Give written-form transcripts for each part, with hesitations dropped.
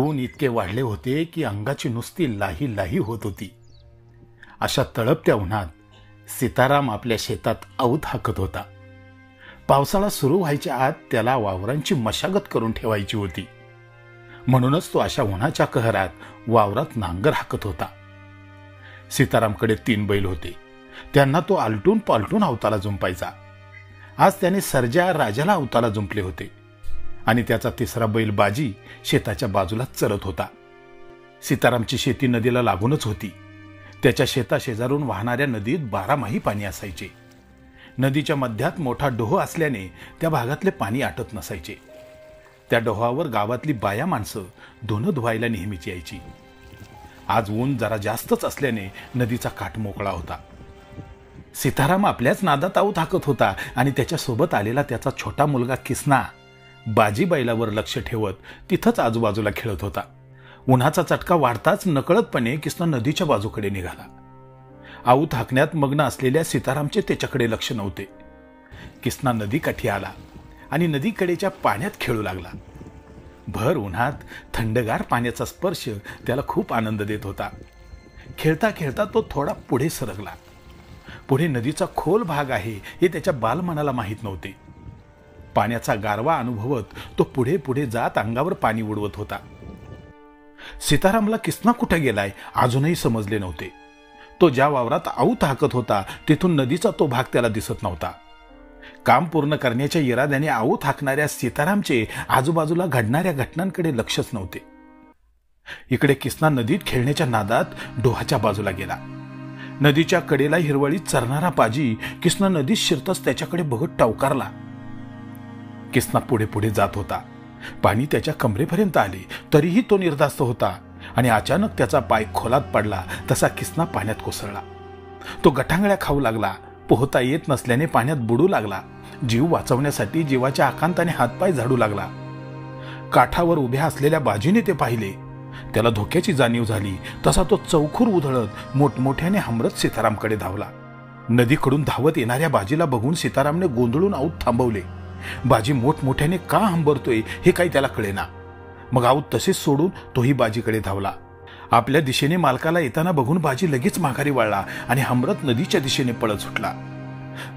ऊन इतके वाढले होते की अंगाची नुसती लाही लाही होत होती. अशा तळपत्या उन्हात सीताराम आपल्या शेतात आऊत हाकत होता. पावसाळा सुरू व्हायच्या आत त्याला वावरांची मशागत करून ठेवायची होती. म्हणूनच तो अशा उन्हाच्या कहरात वावरात नांगर हाकत होता. सीतारामकडे 3 बैल होते. त्यांना तो आलटून पालटून अवताला जुंपायचा. आज त्याने सर्जा राजाला अवताला जुंपले होते आणि त्याचा 3रा बैल बाजी शेताच्या बाजूला चरत होता. सीतारामची शेती नदीला लागूनच होती. त्याच्या शेताशेजारून वाहणाऱ्या नदीत 12माही पाणी असायचे. नदीच्या मध्यात मोठा डोह असल्याने त्या भागातले पाणी आटत नसायचे. त्या डोहावर गावातली बाया माणसं धुणं धुवायला नेहमीच यायची. आज ऊन जरा जास्तच असल्याने नदीचा काठ मोकळा होता. सीताराम आपल्याच नादात आऊत हाकत होता आणि त्याच्यासोबत आलेला त्याचा छोटा मुलगा किसना बाजी बैलावर लक्ष ठेवत तिथंच आजूबाजूला खेळत होता. उन्हाचा चटका वाढताच नकळतपणे किसना नदीच्या बाजूकडे निघाला. आऊत हाकण्यात मग्न असलेल्या सीतारामचे त्याच्याकडे लक्ष नव्हते. किसना नदीकाठी आला आणि नदीकडेच्या पाण्यात खेळू लागला. भर उन्हात थंडगार पाण्याचा स्पर्श त्याला खूप आनंद देत होता. खेळता खेळता तो थोडा पुढे सरकला. पुढे नदीचा खोल भाग आहे हे त्याच्या बालमनाला माहीत नव्हते. पाण्याचा गारवा अनुभवत तो पुढे पुढे जात अंगावर पाणी उडवत होता. सीतारामला किसना कुठे गेलाय अजूनही समजले नव्हते. तो ज्या वावरात आऊत हाकत होता तिथून नदीचा तो भाग त्याला दिसत नव्हता. काम पूर्ण करण्याच्या इराद्याने आऊत हाकणाऱ्या सीतारामचे आजूबाजूला घडणाऱ्या घटनांकडे लक्षच नव्हते. इकडे किसना नदीत खेळण्याच्या नादात डोहाच्या बाजूला गेला. नदीच्या कडेला हिरवळीत चरणारा पाजी किसना नदीत शिरताच त्याच्याकडे बघत टवकारला. किसना पुढे पुढे जात होता. पाणी त्याच्या कमरेपर्यंत आले तरीही तो निर्धास्त होता आणि अचानक त्याचा पाय खोलात पडला तसा किसना पाण्यात कोसळला. तो गटांगळ्या खाऊ लागला. पोहता येत नसल्याने पाण्यात बुडू लागला. जीव वाचवण्यासाठी जीवाच्या आकांताने हातपाय झाडू लागला. काठावर उभ्या असलेल्या बाजीने ते पाहिले. त्याला धोक्याची जाणीव झाली तसा तो चौखूर उधळत मोठमोठ्याने हमरत सीतारामकडे धावला. नदीकडून धावत येणाऱ्या बाजीला बघून सीतारामने गोंधळून आऊत थांबवले. बाजी मोठमोठ्याने का हंबरतोय हे काही त्याला कळेना. मग आऊत तसेच सोडून तोही बाजीकडे धावला. आपल्या दिशेने मालकाला येताना बघून बाजी लगेच माघारी वळला आणि हमरत नदीच्या दिशेने पळत सुटला.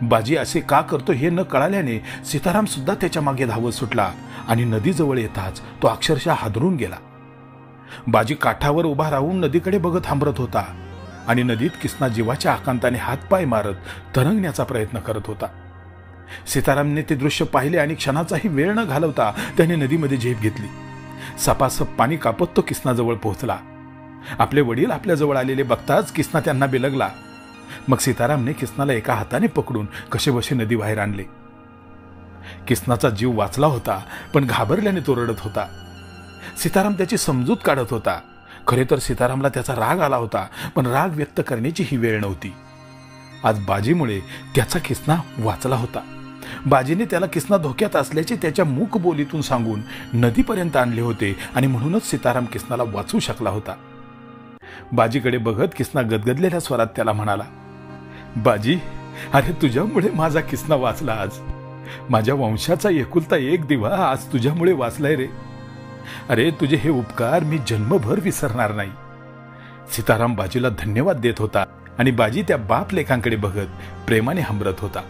बाजी असे का करतो हे न कळाल्याने सीताराम सुद्धा त्याच्या मागे धावत सुटला आणि नदीजवळ येताच तो अक्षरशः हादरून गेला. बाजी काठावर उभा राहून नदीकडे बघत हंबरत होता आणि नदीत किसना जीवाच्या आकांताने हातपाय मारत तरंगण्याचा प्रयत्न करत होता. सीतारामने ते दृश्य पाहिले आणि क्षणाचाही वेळ न घालवता त्याने नदीमध्ये झेप घेतली. सपासप पाणी कापत तो किसनाजवळ पोहोचला. आपले वडील आपल्याजवळ आलेले बघताच किसना त्यांना बिलगला. मग सीतारामने किसनाला एका हाताने पकडून कसेबसे नदी बाहेर आणले. किसनाचा जीव वाचला होता पण घाबरल्याने तो रडत होता. सीताराम त्याची समजूत काढत होता. खरे तर सीतारामला त्याचा राग आला होता पण राग व्यक्त करण्याची ही वेळ नव्हती. आज बाजीमुळे त्याचा किसना वाचला होता. बाजीने त्याला किसना धोक्यात असल्याचे त्याच्या मूक बोलीतून सांगून नदीपर्यंत आणले होते आणि म्हणूनच सीताराम किसनाला वाचवू शकला होता. बाजीकडे बघत किसना गदगदलेल्या स्वरात त्याला म्हणाला, बाजी, अरे तुझ्यामुळे माझा किसना वाचला. आज माझ्या वंशाचा एकुलता एक दिवा आज तुझ्यामुळे वाचलाय रे. अरे तुझे हे उपकार मी जन्मभर विसरणार नाही. सीताराम बाजीला धन्यवाद देत होता आणि बाजी त्या बाप लेखांकडे बघत प्रेमाने हंबरत होता.